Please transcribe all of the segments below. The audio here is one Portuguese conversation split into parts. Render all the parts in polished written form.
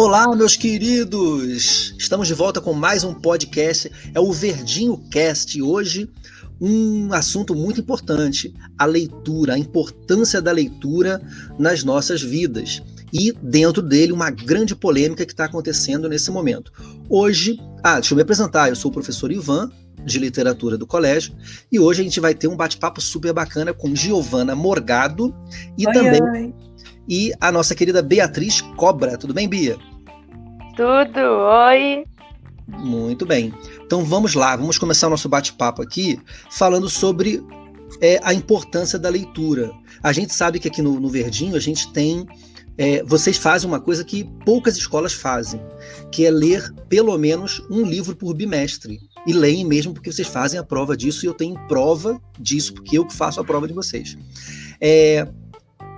Olá, meus queridos! Estamos de volta com mais um podcast, é o Verdinho Cast. E hoje, um assunto muito importante, a leitura, a importância da leitura nas nossas vidas. E dentro dele, uma grande polêmica que está acontecendo nesse momento. Hoje, deixa eu me apresentar, eu sou o professor Ivan, de literatura do colégio, e hoje a gente vai ter um bate-papo super bacana com Giovana Morgado e também... E a nossa querida Beatriz Cobra. Tudo bem, Bia? Tudo, oi! Muito bem. Então vamos lá, vamos começar o nosso bate-papo aqui falando sobre a importância da leitura. A gente sabe que aqui no Verdinho a gente tem... vocês fazem uma coisa que poucas escolas fazem, que é ler pelo menos um livro por bimestre. E leem mesmo porque vocês fazem a prova disso, e eu tenho prova disso, porque eu que faço a prova de vocês.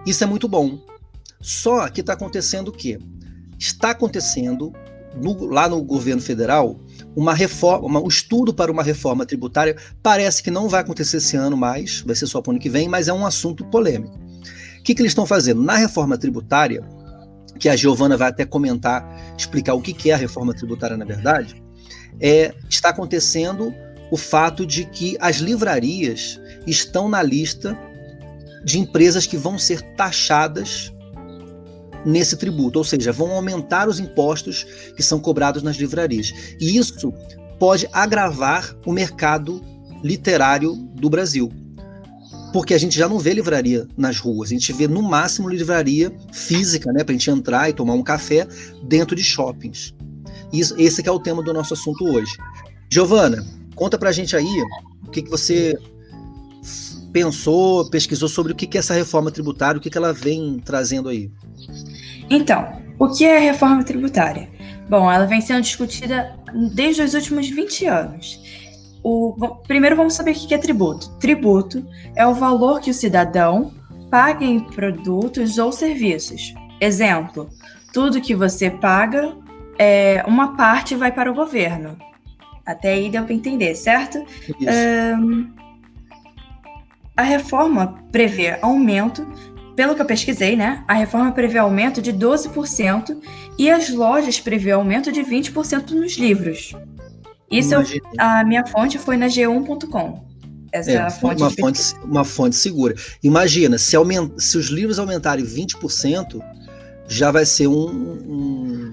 Isso é muito bom. Só que está acontecendo o quê? Está acontecendo, lá no governo federal, uma reforma, um estudo para uma reforma tributária. Parece que não vai acontecer esse ano mais, vai ser só para o ano que vem, mas é um assunto polêmico. O que eles estão fazendo? Na reforma tributária, que a Giovana vai até comentar, explicar o que é a reforma tributária na verdade, está acontecendo o fato de que as livrarias estão na lista de empresas que vão ser taxadas nesse tributo, ou seja, vão aumentar os impostos que são cobrados nas livrarias. E isso pode agravar o mercado literário do Brasil, porque a gente já não vê livraria nas ruas, a gente vê no máximo livraria física, né, para a gente entrar e tomar um café dentro de shoppings. Esse que é o tema do nosso assunto hoje. Giovana, conta pra gente aí o que você pensou, pesquisou sobre o que é essa reforma tributária, o que ela vem trazendo aí. Então, o que é a reforma tributária? Bom, ela vem sendo discutida desde os últimos 20 anos. Primeiro vamos saber o que é tributo. Tributo é o valor que o cidadão paga em produtos ou serviços. Exemplo, tudo que você paga, uma parte vai para o governo. Até aí deu para entender, certo? A reforma prevê aumento, pelo que eu pesquisei, né? A reforma prevê aumento de 12% e as lojas prevê aumento de 20% nos livros. Isso, a minha fonte foi na G1.com. Uma fonte segura. Imagina, se os livros aumentarem 20%, já vai ser um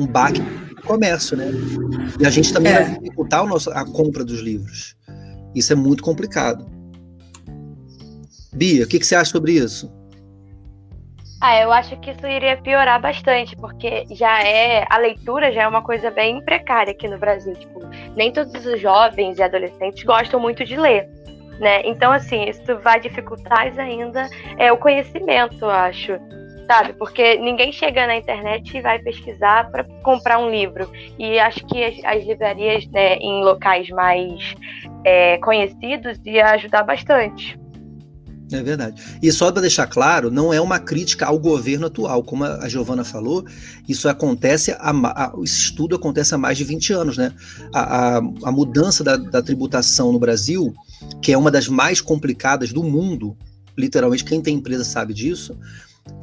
baque no comércio, né? E a gente também vai dificultar a compra dos livros. Isso é muito complicado. Bia, o que você acha sobre isso? Eu acho que isso iria piorar bastante, porque a leitura já é uma coisa bem precária aqui no Brasil. Tipo, nem todos os jovens e adolescentes gostam muito de ler, né? Então, assim, isso vai dificultar mais ainda o conhecimento, eu acho, sabe? Porque ninguém chega na internet e vai pesquisar para comprar um livro. E acho que as livrarias, né, em locais mais conhecidos ia ajudar bastante. É verdade. E só para deixar claro, não é uma crítica ao governo atual. Como a Giovana falou, isso acontece, esse estudo acontece há mais de 20 anos, né? A mudança da tributação no Brasil, que é uma das mais complicadas do mundo, literalmente, quem tem empresa sabe disso,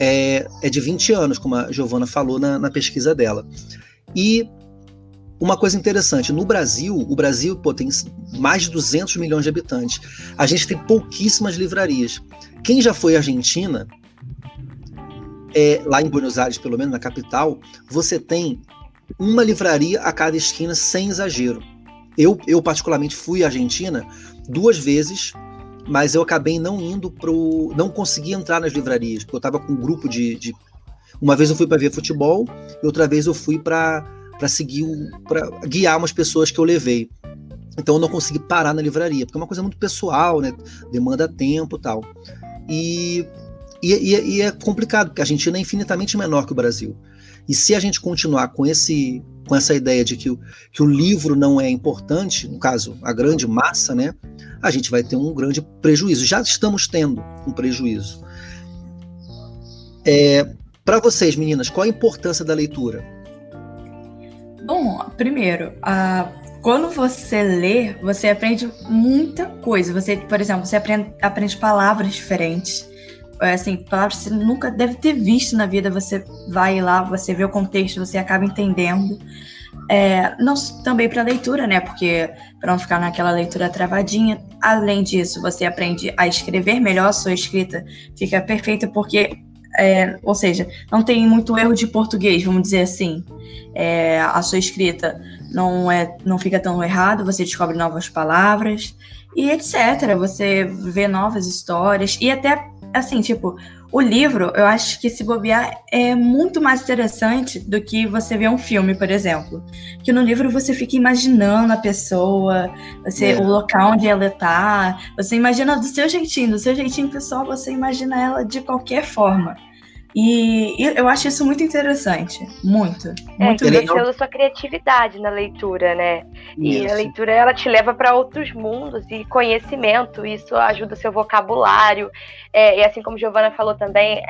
é de 20 anos, como a Giovana falou na pesquisa dela. E uma coisa interessante, o Brasil tem mais de 200 milhões de habitantes. A gente tem pouquíssimas livrarias. Quem já foi à Argentina, lá em Buenos Aires, pelo menos na capital, você tem uma livraria a cada esquina, sem exagero. Eu particularmente fui à Argentina 2 vezes, mas eu acabei não indo não consegui entrar nas livrarias, porque eu estava com um grupo de... Uma vez eu fui para ver futebol, e outra vez eu fui para guiar umas pessoas que eu levei. Então eu não consegui parar na livraria, porque é uma coisa muito pessoal, né? Demanda tempo e tal. E é complicado, porque a Argentina é infinitamente menor que o Brasil. E se a gente continuar com essa ideia de que o livro não é importante, no caso, a grande massa, né? A gente vai ter um grande prejuízo. Já estamos tendo um prejuízo. Para vocês, meninas, qual a importância da leitura? Bom, primeiro, quando você lê, você aprende muita coisa. Você, por exemplo, você aprende palavras diferentes. assim, palavras que você nunca deve ter visto na vida, você vai lá, você vê o contexto, você acaba entendendo. Não também para leitura, né? Porque para não ficar naquela leitura travadinha, além disso, você aprende a escrever melhor, a sua escrita fica perfeita, porque, ou seja, não tem muito erro de português, vamos dizer assim. A sua escrita não fica tão errado, você descobre novas palavras e etc. Você vê novas histórias e até, assim, tipo, o livro, eu acho que se bobear é muito mais interessante do que você ver um filme, por exemplo. Que no livro você fica imaginando a pessoa, o local onde ela está, você imagina do seu jeitinho pessoal, você imagina ela de qualquer forma. E eu acho isso muito interessante, muito Você legal. usa sua criatividade na leitura, né? E Isso. a leitura, ela te leva para outros mundos e conhecimento, isso ajuda o seu vocabulário, e assim como a Giovana falou também,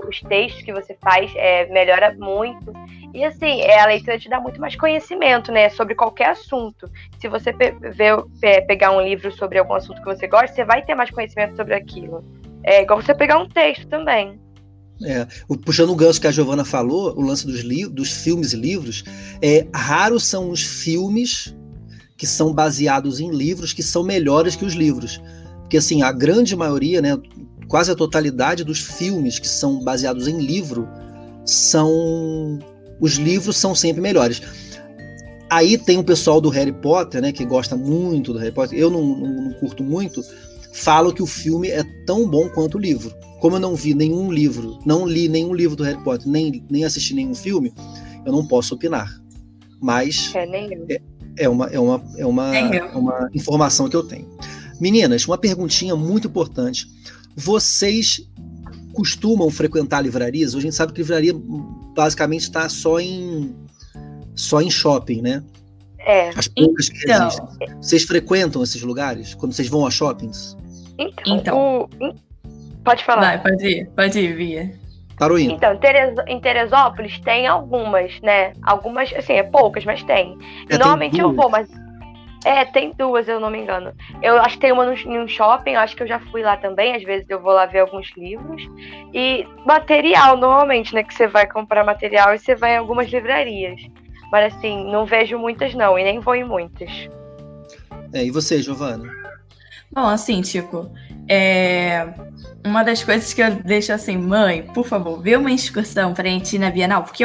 os textos que você faz melhora muito, e assim, a leitura te dá muito mais conhecimento, né, sobre qualquer assunto. Se você pegar um livro sobre algum assunto que você gosta, você vai ter mais conhecimento sobre aquilo. É igual você pegar um texto também. Puxando o gancho que a Giovana falou, o lance dos filmes e livros, raros são os filmes que são baseados em livros que são melhores que os livros. Porque assim, a grande maioria, né, quase a totalidade dos filmes que são baseados em livro, os livros são sempre melhores. Aí tem o pessoal do Harry Potter, né, que gosta muito do Harry Potter, eu não curto muito, falo que o filme é tão bom quanto o livro. Como eu não vi nenhum livro, não li nenhum livro do Harry Potter, nem assisti nenhum filme, eu não posso opinar. Mas é uma informação que eu tenho. Meninas, uma perguntinha muito importante. Vocês costumam frequentar livrarias? Hoje a gente sabe que livraria basicamente está só em shopping, né? As poucas que existem. Vocês frequentam esses lugares quando vocês vão a shoppings? Então. Pode falar. Pode ir, Bia. Taruíno. Então, em Teresópolis tem algumas, né? Algumas, assim, poucas, mas tem. E normalmente eu vou, mas... tem duas, eu não me engano. Eu acho que tem uma num shopping, eu acho que eu já fui lá também, às vezes eu vou lá ver alguns livros. E material, normalmente, né? Que você vai comprar material e você vai em algumas livrarias. Mas assim, não vejo muitas não, e nem vou em muitas. E você, Giovana? Bom, assim, tipo, uma das coisas que eu deixo assim, mãe, por favor, vê uma excursão pra gente ir na Bienal, porque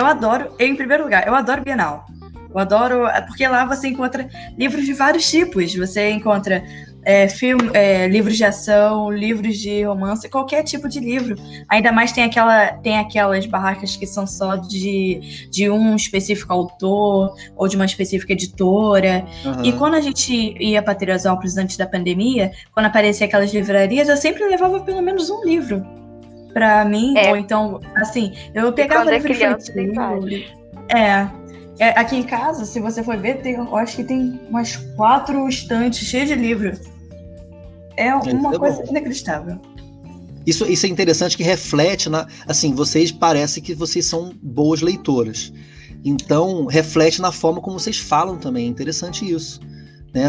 em primeiro lugar, eu adoro Bienal. Eu adoro, porque lá você encontra livros de vários tipos, você encontra livros de ação, livros de romance, qualquer tipo de livro. Ainda mais tem aquelas barracas que são só de um específico autor ou de uma específica editora. Uhum. E quando a gente ia para Teresópolis antes da pandemia, quando aparecia aquelas livrarias, eu sempre levava pelo menos um livro para mim, ou então, assim, eu pegava livro infantil. Aqui em casa, se você for ver, eu acho que tem umas 4 estantes cheias de livros. É uma coisa inacreditável. Isso é interessante, que reflete assim, parece que vocês são boas leitoras. Então, reflete na forma como vocês falam também. É interessante isso. Né?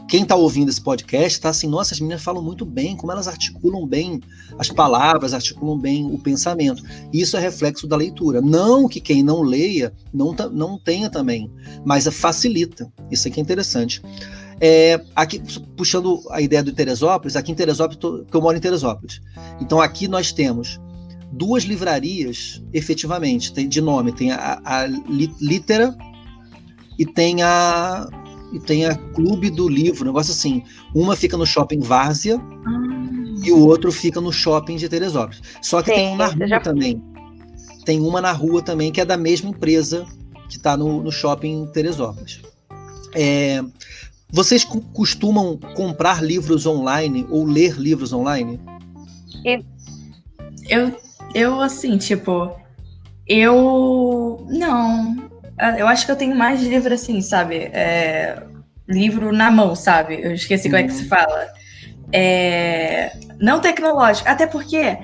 Quem está ouvindo esse podcast está assim, nossa, as meninas falam muito bem, como elas articulam bem as palavras, articulam bem o pensamento. Isso é reflexo da leitura. Não que quem não leia não tenha também, mas facilita. Isso aqui é interessante. Aqui, puxando a ideia do Teresópolis, aqui em Teresópolis, porque eu moro em Teresópolis. Então aqui nós temos 2 livrarias, efetivamente, de nome. Tem a Litera e tem a Clube do Livro, um negócio assim. Uma fica no shopping Várzea e o outro fica no shopping de Teresópolis. Só que tem um na rua também. Tem uma na rua também, que é da mesma empresa que está no shopping Teresópolis. Vocês costumam comprar livros online ou ler livros online? Eu assim, tipo... Não... Eu acho que eu tenho mais livro assim, sabe? Livro na mão, sabe? Eu esqueci como é que se fala. Não tecnológico. Até porque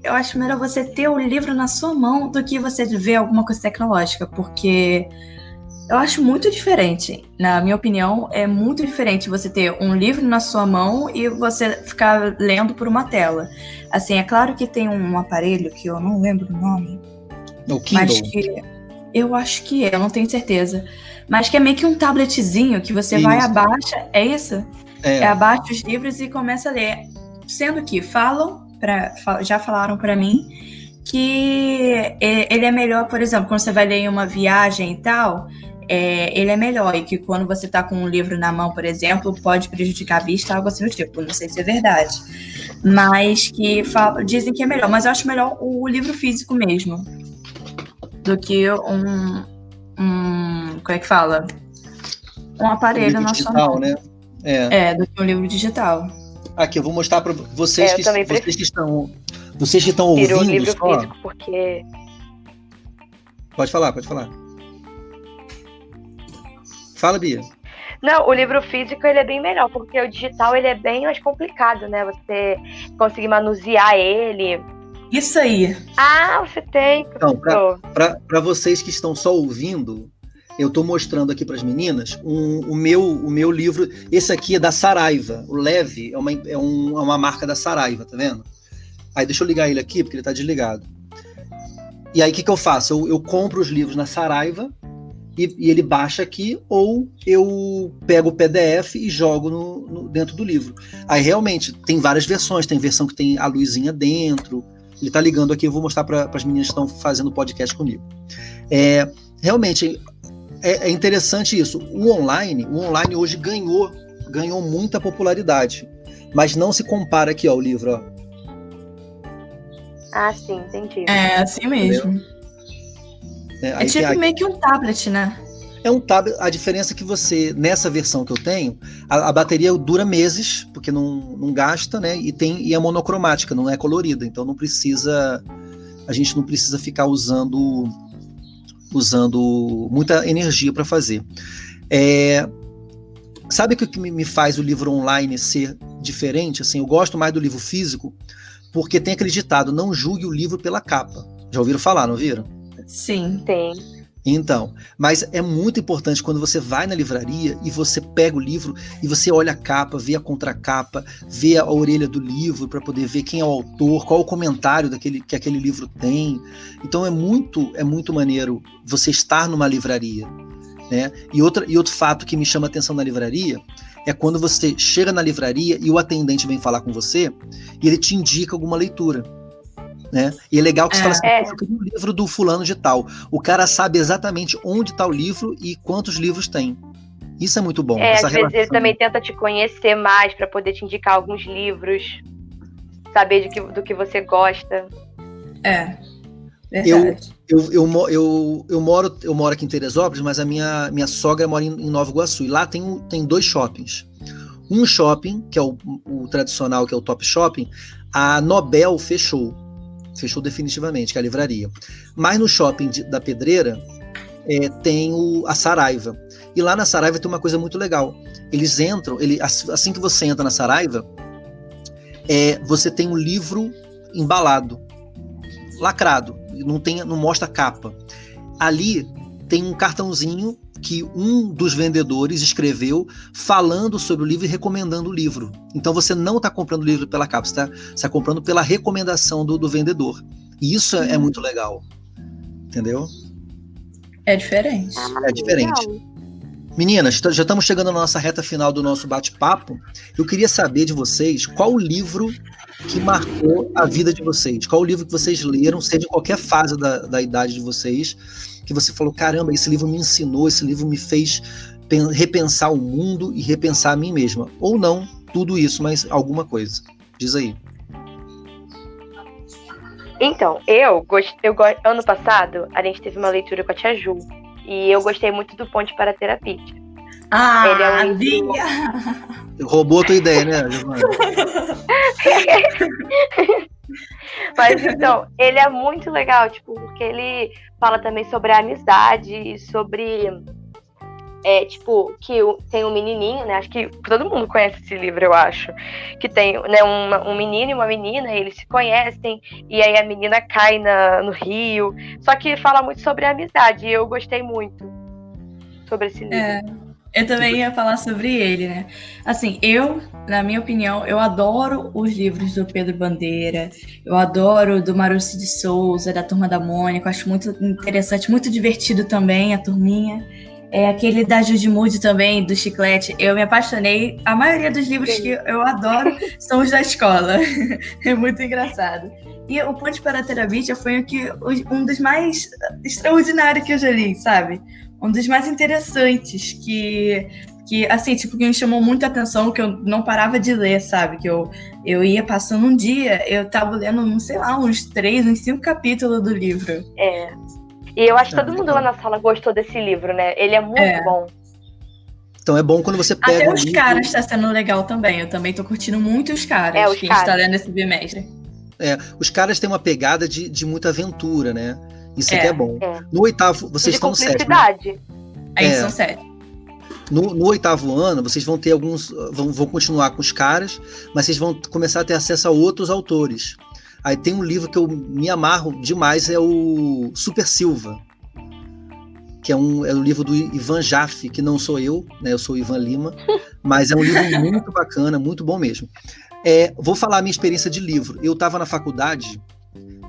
eu acho melhor você ter o livro na sua mão do que você ver alguma coisa tecnológica. Porque Eu acho muito diferente. Na minha opinião, é muito diferente você ter um livro na sua mão e você ficar lendo por uma tela. Assim, é claro que tem um aparelho que eu não lembro o nome. O Kindle. Mas que eu acho que é, eu não tenho certeza. Mas que é meio que um tabletzinho que você vai, abaixa. É isso? Abaixa os livros e começa a ler. Sendo que já falaram pra mim que ele é melhor, por exemplo, quando você vai ler em uma viagem e tal, ele é melhor. E que quando você tá com um livro na mão, por exemplo, pode prejudicar a vista, algo assim do tipo. Não sei se é verdade. Mas que dizem que é melhor. Mas eu acho melhor o livro físico mesmo do que como é que fala? Um aparelho na sua mão. Né? Do que um livro digital. Aqui, eu vou mostrar para vocês que estão ouvindo. O livro físico, porque... Pode falar. Fala, Bia. Não, o livro físico ele é bem melhor, porque o digital ele é bem mais complicado, né? Você conseguir manusear ele. Isso aí. Ah, você tem. Então, para vocês que estão só ouvindo, eu estou mostrando aqui para as meninas o meu livro. Esse aqui é da Saraiva. O Leve é uma marca da Saraiva, tá vendo? Aí deixa eu ligar ele aqui, porque ele está desligado. E aí o que eu faço? Eu compro os livros na Saraiva e ele baixa aqui, ou eu pego o PDF e jogo dentro do livro. Aí realmente tem várias versões, tem versão que tem a luzinha dentro. Ele está ligando aqui, eu vou mostrar para as meninas que estão fazendo podcast comigo. Realmente é interessante isso. O online hoje ganhou muita popularidade, mas não se compara aqui, ó, o livro, ó. Ah, sim, entendi. É assim mesmo. É tipo meio que um tablet, né? É um tablet. A diferença é que nessa versão que eu tenho, a bateria dura meses, porque não gasta, né? E é monocromática, não é colorida, então a gente não precisa ficar usando muita energia para fazer. Sabe o que me faz o livro online ser diferente? Assim, eu gosto mais do livro físico, porque tem aquele ditado: não julgue o livro pela capa. Já ouviram falar, não viram? Sim. Tem. Então, mas é muito importante quando você vai na livraria e você pega o livro e você olha a capa, vê a contracapa, vê a orelha do livro para poder ver quem é o autor, qual o comentário que aquele livro tem. Então é muito maneiro você estar numa livraria, né? E outro fato que me chama a atenção na livraria é quando você chega na livraria e o atendente vem falar com você e ele te indica alguma leitura. Né? E é legal que você fala assim: eu queria um livro do fulano de tal. O cara sabe exatamente onde está o livro e quantos livros tem. Isso é muito bom. Às vezes ele também tenta te conhecer mais para poder te indicar alguns livros, saber do que você gosta. Verdade. Eu moro aqui em Teresópolis, mas a minha sogra mora em Nova Iguaçu. E lá tem 2 shoppings. Um shopping, que é o tradicional, que é o Top Shopping, a Nobel fechou definitivamente, que é a livraria. Mas no shopping da Pedreira tem a Saraiva. E lá na Saraiva tem uma coisa muito legal. Eles entram, assim que você entra na Saraiva, você tem um livro embalado, lacrado, não mostra capa. Ali tem um cartãozinho que um dos vendedores escreveu falando sobre o livro e recomendando o livro. Então você não está comprando o livro pela capa, você está comprando pela recomendação do vendedor. E isso é muito legal. Entendeu? É diferente. É diferente. Legal. Meninas, já estamos chegando na nossa reta final do nosso bate-papo. Eu queria saber de vocês qual o livro que marcou a vida de vocês. Qual o livro que vocês leram, seja em qualquer fase da idade de vocês, que você falou: caramba, esse livro me ensinou, esse livro me fez repensar o mundo e repensar a mim mesma. Ou não, tudo isso, mas alguma coisa. Diz aí. Então, ano passado, a gente teve uma leitura com a Tia Ju, e eu gostei muito do Ponte para a Terapia. Ele é um livro... Roubou a tua ideia, né, Giovana? Mas então, ele é muito legal, tipo, porque ele fala também sobre a amizade, sobre tipo, que tem um menininho, né? Acho que todo mundo conhece esse livro, eu acho. Que tem, né, um menino e uma menina, e eles se conhecem, e aí a menina cai no rio. Só que fala muito sobre a amizade, e eu gostei muito. sobre esse livro. Eu também ia falar sobre ele, né? Assim, na minha opinião, eu adoro os livros do Pedro Bandeira, eu adoro do Maurício de Souza, da Turma da Mônica, eu acho muito interessante, muito divertido também a turminha. Aquele da Judy Moody também, do Chiclete, eu me apaixonei. A maioria dos livros que eu adoro são os da escola. É muito engraçado. E o Ponte para a Terabithia foi um dos mais extraordinários que eu já li, sabe? Um dos mais interessantes, que assim, tipo, que me chamou muita atenção, que eu não parava de ler, sabe? Que eu ia passando um dia, eu tava lendo, sei lá, uns 5 capítulos do livro. E eu acho que todo mundo lá na sala gostou desse livro, né? Ele é muito bom. Então é bom quando você pega... Até os caras tá sendo legal também. Eu também tô curtindo muito os caras que a gente tá lendo esse bimestre. Os caras têm uma pegada de muita aventura, né? Isso aqui é bom. No oitavo, vocês estão no sétimo. Aí são 7. No oitavo ano, vocês vão ter alguns... Vão continuar com os caras, mas vocês vão começar a ter acesso a outros autores. Aí tem um livro que eu me amarro demais, é o Super Silva, que é o livro do Ivan Jaffe, que não sou eu, né? Eu sou o Ivan Lima, mas é um livro muito bacana, muito bom mesmo. Vou falar a minha experiência de livro. Eu estava na faculdade,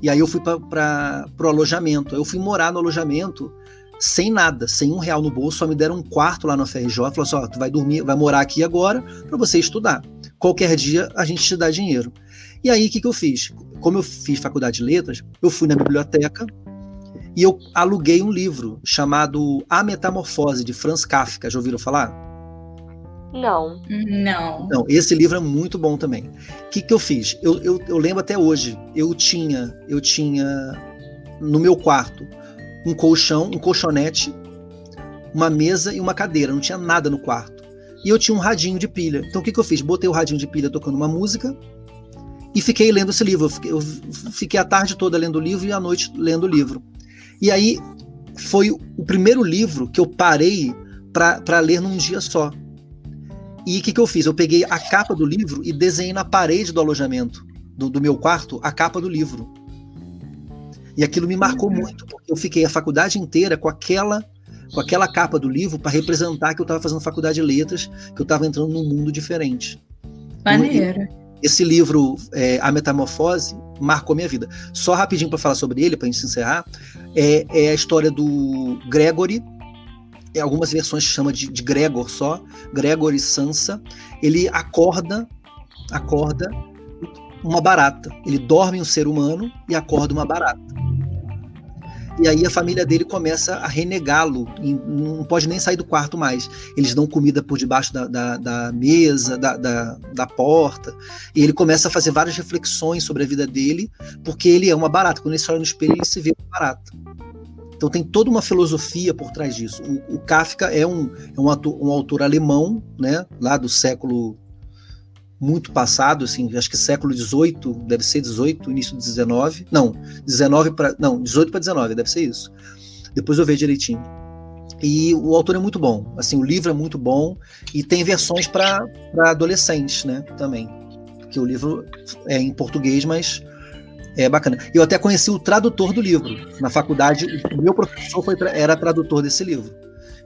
e aí eu fui para o alojamento. Eu fui morar no alojamento sem nada, sem R$1 no bolso, só me deram um quarto lá no FRJ, falaram assim, tu vai dormir, vai morar aqui agora para você estudar. Qualquer dia a gente te dá dinheiro. E aí, o que eu fiz? Como eu fiz faculdade de letras, eu fui na biblioteca e eu aluguei um livro chamado A Metamorfose, de Franz Kafka. Já ouviram falar? Não. Não, esse livro é muito bom também. O que eu fiz? Eu lembro até hoje, eu tinha no meu quarto um colchão, um colchonete, uma mesa e uma cadeira, não tinha nada no quarto. E eu tinha um radinho de pilha. Então o que eu fiz? Botei o radinho de pilha tocando uma música e fiquei lendo esse livro. Eu fiquei a tarde toda lendo o livro e à noite lendo o livro. E aí foi o primeiro livro que eu parei para ler num dia só. E o que eu fiz? Eu peguei a capa do livro e desenhei na parede do alojamento do meu quarto a capa do livro. E aquilo me marcou muito, porque eu fiquei a faculdade inteira com aquela capa do livro para representar que eu estava fazendo faculdade de letras, que eu estava entrando num mundo diferente. Maneiro. Esse livro, A Metamorfose, marcou minha vida. Só rapidinho para falar sobre ele, para a gente encerrar, é a história do Gregory. Algumas versões chamam de Gregor só, Gregory Samsa. Ele acorda uma barata. Ele dorme um ser humano e acorda uma barata. E aí a família dele começa a renegá-lo, não pode nem sair do quarto mais. Eles dão comida por debaixo da mesa, da porta, e ele começa a fazer várias reflexões sobre a vida dele, porque ele é uma barata. Quando ele se olha no espelho, ele se vê uma barata. Então tem toda uma filosofia por trás disso. O Kafka é um autor alemão, né, lá do século muito passado, assim, acho que século XVIII, deve ser 18, início do 19, não, 18 para 19, deve ser isso. Depois eu vejo direitinho. E o autor é muito bom, assim, o livro é muito bom, e tem versões para adolescentes, né, também, porque o livro é em português, mas é bacana. Eu até conheci o tradutor do livro, na faculdade, o meu professor era tradutor desse livro,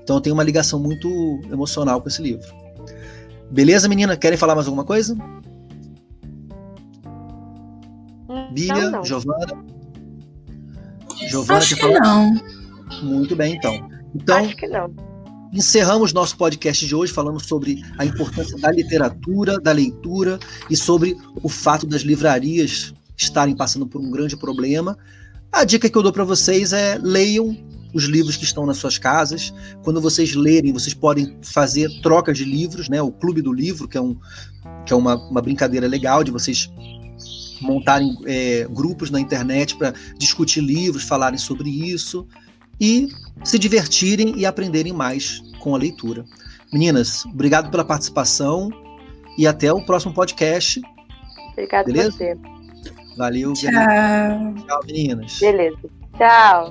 então eu tenho uma ligação muito emocional com esse livro. Beleza, menina? Querem falar mais alguma coisa? Bíblia, não. Giovana, Acho que não. Muito bem, então. Acho que não. Encerramos nosso podcast de hoje falando sobre a importância da literatura, da leitura e sobre o fato das livrarias estarem passando por um grande problema. A dica que eu dou para vocês é: leiam os livros que estão nas suas casas. Quando vocês lerem, vocês podem fazer trocas de livros, né? O Clube do Livro, que é uma brincadeira legal de vocês montarem grupos na internet para discutir livros, falarem sobre isso e se divertirem e aprenderem mais com a leitura. Meninas, obrigado pela participação e até o próximo podcast. Obrigada a você. Valeu. Tchau. Tchau, meninas. Beleza. Tchau.